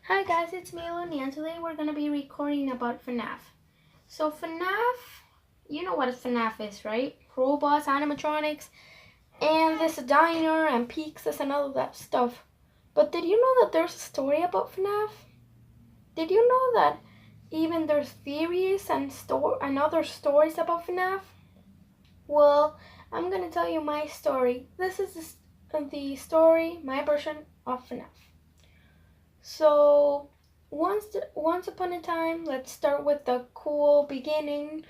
Hi guys, it's me, Eleni, and today we're going to be recording about Fnaf. So Fnaf, you know what Fnaf is, right? Robots, animatronics, and this diner and pizzas and all of that stuff. But did you know that there's a story about Fnaf? Did you know that even there's theories and other stories about Fnaf? Well, I'm going to tell you my story. This is the story, my version of Fnaf. So once upon a time, let's start with the cool beginning.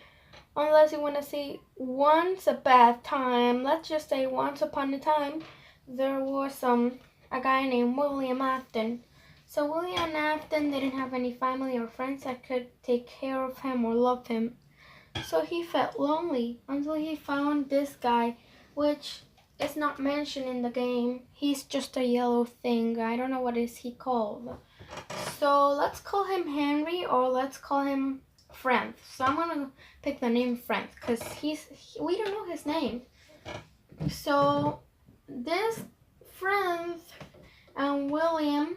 Unless you want to say once a bad time, let's just say once upon a time, there was a guy named William Afton. So William Afton didn't have any family or friends that could take care of him or love him. So he felt lonely until he found this guy, which is not mentioned in the game. He's just a yellow thing. I don't know what is he called. So let's call him Henry, or let's call him Franz. So I'm gonna pick the name Franz because we don't know his name. So this Franz and William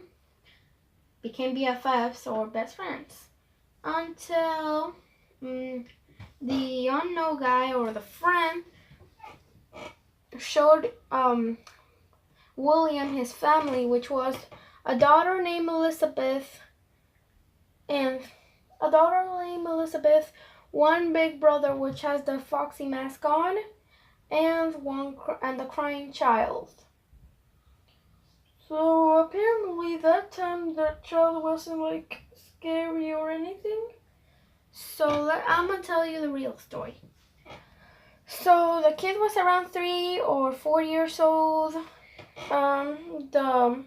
became BFFs or best friends until the unknown guy or the friend showed William his family, which was a daughter named Elizabeth and one big brother which has the foxy mask on, and the crying child. So apparently that time that child wasn't like scary or anything. So I'm gonna tell you the real story. So the kid was around 3 or 4 years old. The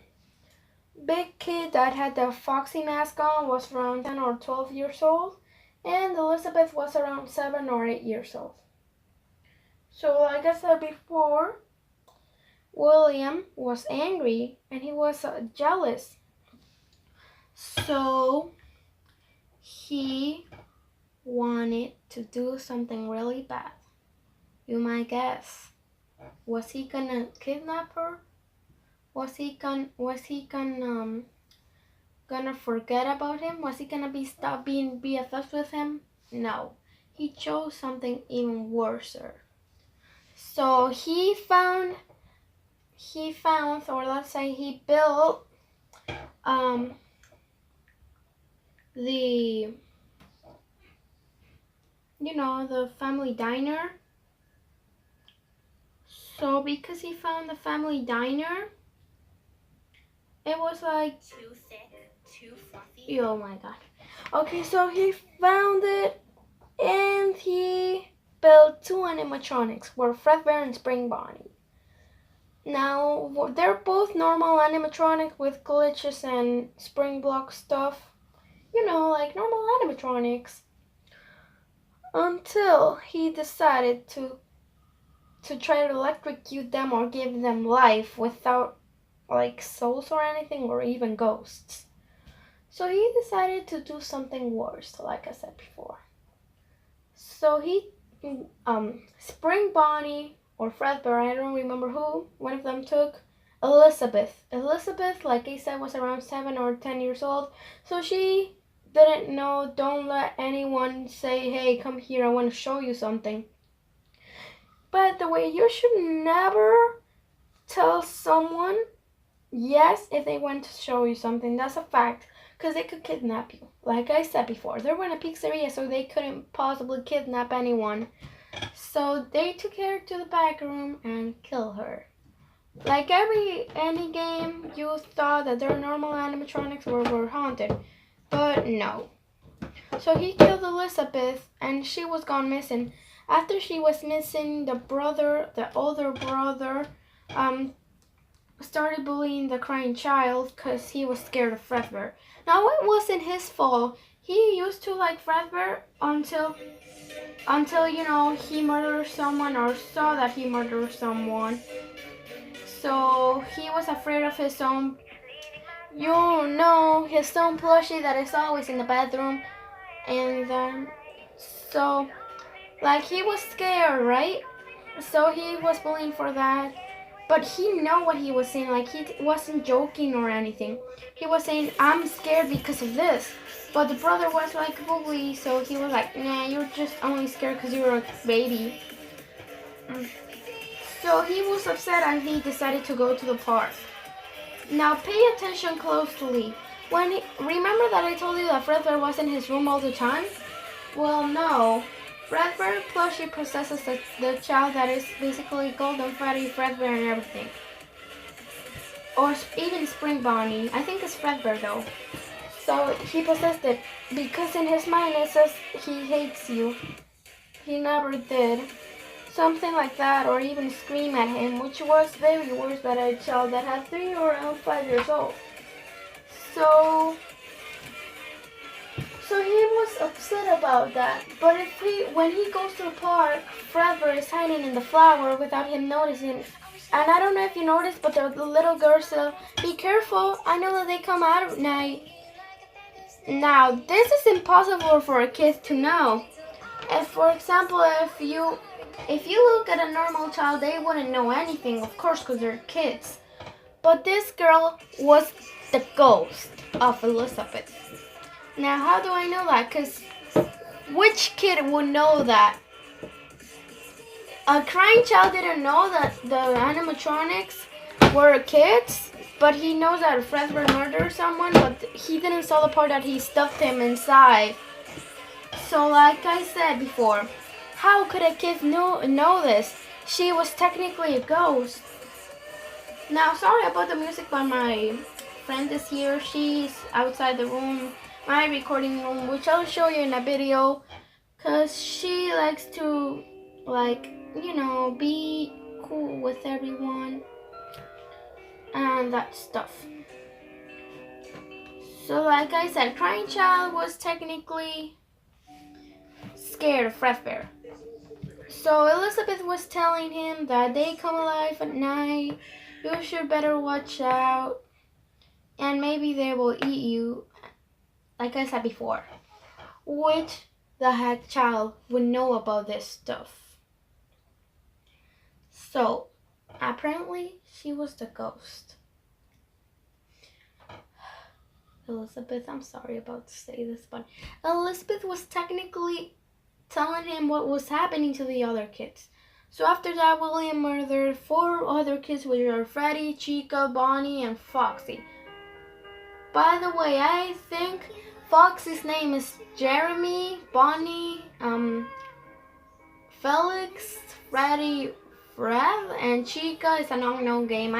big kid that had the foxy mask on was around 10 or 12 years old, and Elizabeth was around 7 or 8 years old. So like I said before, William was angry and he was jealous. So he wanted to do something really bad. You might guess. Was he gonna kidnap her? Was he gonna forget about him? Was he gonna stop being BFFs with him? No. He chose something even worse. So he found, or let's say he built the the family diner. So because he found the family diner, it was like too thick, too fluffy. Oh my god. Okay, so he found it and he built two animatronics, were Fredbear and Spring Bonnie. Now they're both normal animatronics with glitches and spring block stuff. Like normal animatronics. Until he decided to try to electrocute them or give them life without like souls or anything, or even ghosts. So he decided to do something worse, like I said before. So he, Spring Bonnie or Fredbear, I don't remember who, one of them took Elizabeth. Elizabeth, like I said, was around 7 or 10 years old. So she didn't know, don't let anyone say, hey, come here, I want to show you something. By the way, you should never tell someone yes if they want to show you something. That's a fact, because they could kidnap you. Like I said before, they were in a pizzeria, so they couldn't possibly kidnap anyone. So they took her to the back room and killed her. Like any game, you thought that their normal animatronics were haunted, but no. So he killed Elizabeth, and she was gone missing. After she was missing, the older brother, started bullying the crying child because he was scared of Fredbear. Now it wasn't his fault. He used to like Fredbear until he murdered someone or saw that he murdered someone. So he was afraid of his own, his own plushie that is always in the bathroom, and so like he was scared, right? So he was bullying for that. but he know what he was saying. Like, he wasn't joking or anything. He was saying, I'm scared because of this. But the brother was like bully, so he was like, nah, you're just only scared because you're a baby. So he was upset and he decided to go to the park. Now pay attention closely. Remember that I told you that Fredbear was in his room all the time? Well, no. Fredbear plushie possesses the child that is basically Golden Freddy, Fredbear, and everything. Or even Spring Bonnie. I think it's Fredbear though. So he possessed it because in his mind it says he hates you. He never did. Something like that, or even scream at him, which was very worse than a child that had 3 or 5 years old. So he was upset about that. But when he goes to the park, Fredbear is hiding in the flower without him noticing. And I don't know if you noticed, but the little girl said, "Be careful! I know that they come out at night." Now, this is impossible for a kid to know. If, for example, if you look at a normal child, they wouldn't know anything, of course, because they're kids. But this girl was the ghost of Elizabeth. Now, how do I know that? Because which kid would know that? A crying child didn't know that the animatronics were kids, but he knows that Fredbear murdered someone, but he didn't saw the part that he stuffed him inside. So like I said before, how could a kid know this? She was technically a ghost. Now, sorry about the music, but my friend is here. She's outside the room, my recording room, which I'll show you in a video, because she likes to, be cool with everyone and that stuff. So like I said, crying child was technically scared of Fredbear. So Elizabeth was telling him that they come alive at night, you should better watch out, and maybe they will eat you, like I said before. Which the heck child would know about this stuff? So, apparently, she was the ghost. Elizabeth, I'm sorry about to say this, but Elizabeth was technically telling him what was happening to the other kids. So after that, William murdered 4 other kids, which are Freddy, Chica, Bonnie, and Foxy. By the way, I think Foxy's name is Jeremy, Bonnie, Felix, Freddy, Fred, and Chica is an unknown name.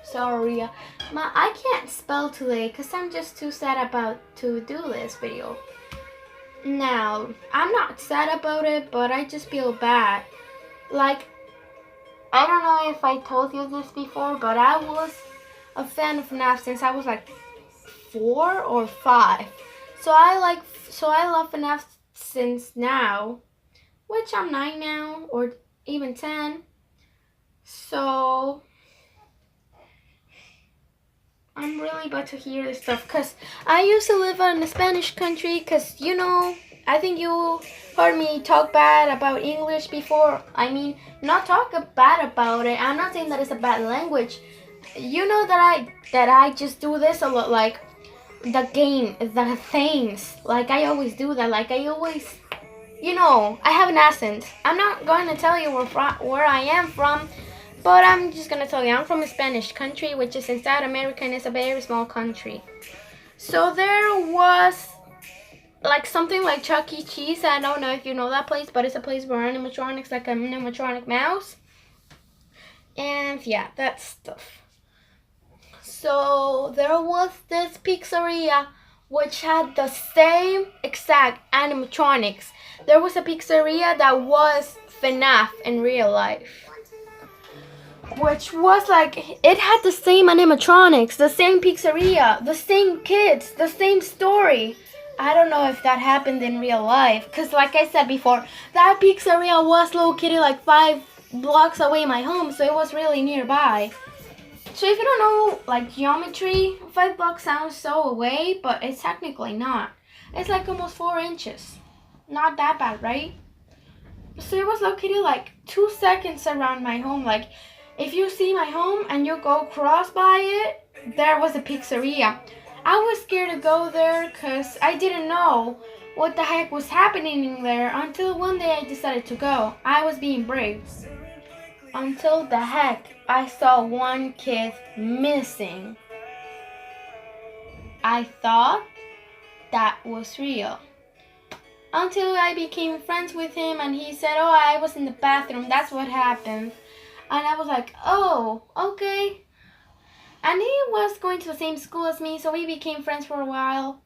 Sorry, I can't spell today because I'm just too sad about to do this video. Now, I'm not sad about it, but I just feel bad. Like, I don't know if I told you this before, but I was a fan of Fnaf since I was like 4 or 5. So I love Fnaf since now, which I'm 9 now, or even 10. So I'm really about to hear this stuff, because I used to live in a Spanish country, because, I think you heard me talk bad about English before. I mean, not talk bad about it. I'm not saying that it's a bad language. You know that I just do this a lot, like the things. Like, I always do that. Like, I always, I have an accent. I'm not going to tell you where I am from, but I'm just going to tell you I'm from a Spanish country, which is in South America, and it's a very small country. So there was like something like Chuck E. Cheese. I don't know if you know that place, but it's a place where animatronics, like an animatronic mouse. And yeah, that stuff. So there was this pizzeria which had the same exact animatronics. There was a pizzeria that was Fnaf in real life, which was like, it had the same animatronics, the same pizzeria, the same kids, the same story. I don't know if that happened in real life, because like I said before, that pizzeria was located like 5 blocks away from my home, so it was really nearby. So if you don't know like geometry, 5 blocks sounds so away, but it's technically not. It's like almost 4 inches. Not that bad, right? So it was located like 2 seconds around my home. Like if you see my home and you go cross by it, there was a pizzeria. I was scared to go there because I didn't know what the heck was happening there until one day I decided to go. I was being brave. Until the heck I saw one kid missing. I thought that was real. Until I became friends with him and he said, "Oh, I was in the bathroom, that's what happened." And I was like, "Oh, okay." And he was going to the same school as me, so we became friends for a while.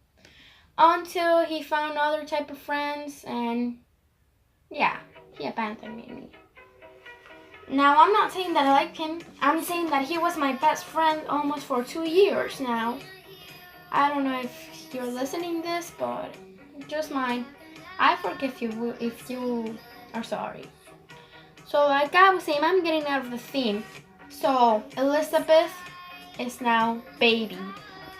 Until he found other type of friends and yeah, he abandoned me. Now, I'm not saying that I like him. I'm saying that he was my best friend almost for 2 years now. I don't know if you're listening this, but just mine. I forgive you if you are sorry. So like I was saying, I'm getting out of the theme. So Elizabeth is now baby.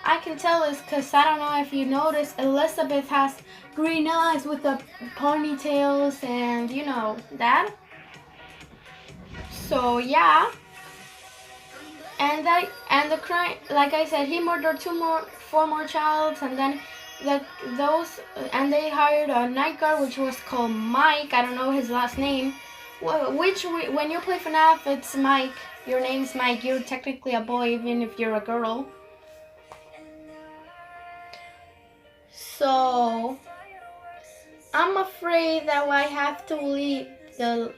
I can tell this because I don't know if you noticed, Elizabeth has green eyes with the ponytails and you know that. So yeah. And the crime, like I said, he murdered four more childs, and then and they hired a night guard which was called Mike. I don't know his last name. Which when you play Fnaf, it's Mike. Your name's Mike. You're technically a boy, even if you're a girl. So I'm afraid that I have to leave the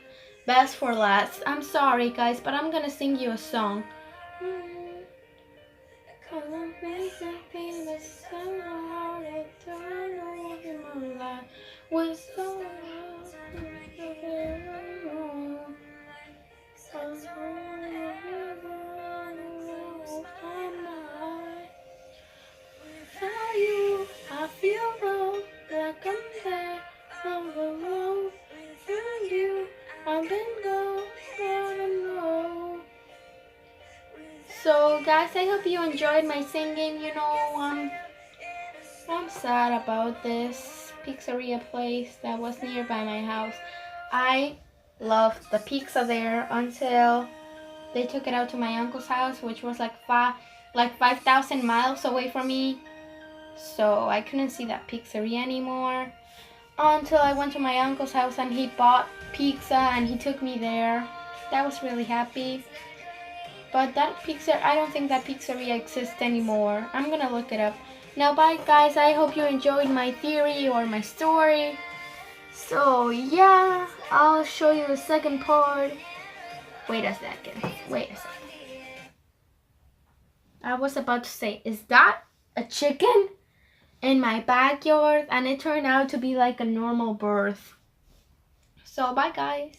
best for last. I'm sorry, guys, but I'm gonna sing you a song. I feel wrong, like I'm there, all alone. Without you, I've been gone, I don't know. So guys, I hope you enjoyed my singing. You know, I'm sad about this pizzeria place that was nearby my house. I loved the pizza there until they took it out to my uncle's house, which was like 5,000 miles away from me. So I couldn't see that pizzeria anymore until I went to my uncle's house and he bought pizza and he took me there. That was really happy. But I don't think that pizzeria exists anymore. I'm gonna look it up. Now bye guys, I hope you enjoyed my theory or my story. So yeah, I'll show you the second part. Wait a second. I was about to say, is that a chicken in my backyard? And it turned out to be like a normal bird. So bye guys.